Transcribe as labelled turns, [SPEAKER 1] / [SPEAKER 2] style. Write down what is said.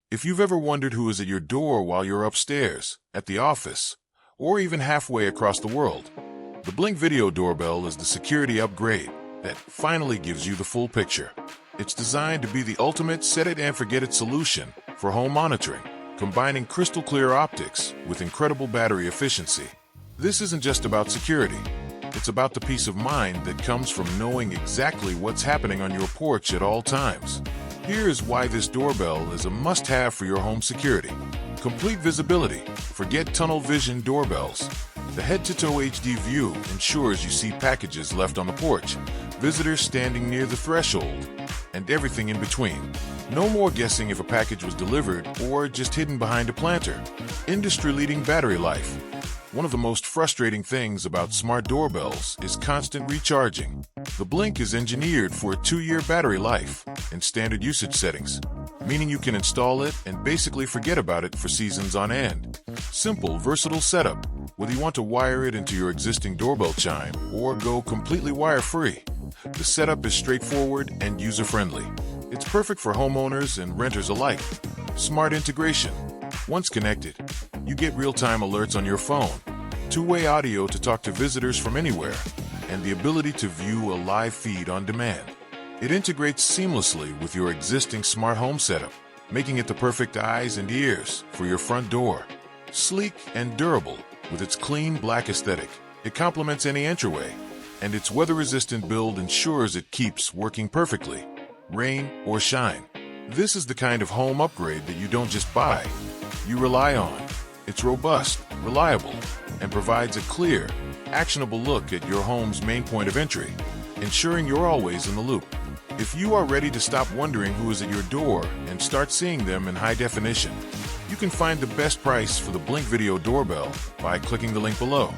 [SPEAKER 1] If you've ever wondered who is at your door while you're upstairs, at the office, or even halfway across the world, the Blink Video Doorbell is the security upgrade that finally gives you the full picture. It's designed to be the ultimate set-it-and-forget-it solution for home monitoring, combining crystal-clear optics with incredible battery efficiency. This isn't just about security. It's about the peace of mind that comes from knowing exactly what's happening on your porch at all times. Here is why this doorbell is a must-have for your home security. Complete visibility. Forget tunnel vision doorbells. The head-to-toe HD view ensures you see packages left on the porch, visitors standing near the threshold, and everything in between. No more guessing if a package was delivered or just hidden behind a planter. Industry-leading battery life. One of the most frustrating things about smart doorbells is constant recharging. The Blink is engineered for a 2-year battery life in standard usage settings, meaning you can install it and basically forget about it for seasons on end. Simple, versatile setup, whether you want to wire it into your existing doorbell chime or go completely wire-free. The setup is straightforward and user-friendly. It's perfect for homeowners and renters alike. Smart integration. Once connected, you get real-time alerts on your phone, two-way audio to talk to visitors from anywhere, and the ability to view a live feed on demand. It integrates seamlessly with your existing smart home setup, making it the perfect eyes and ears for your front door. Sleek and durable, with its clean black aesthetic, it complements any entryway, and its weather-resistant build ensures it keeps working perfectly, rain or shine. This is the kind of home upgrade that you don't just buy, you rely on. It's robust, reliable, and provides a clear, actionable look at your home's main point of entry, ensuring you're always in the loop. If you are ready to stop wondering who is at your door and start seeing them in high definition, you can find the best price for the Blink Video Doorbell by clicking the link below.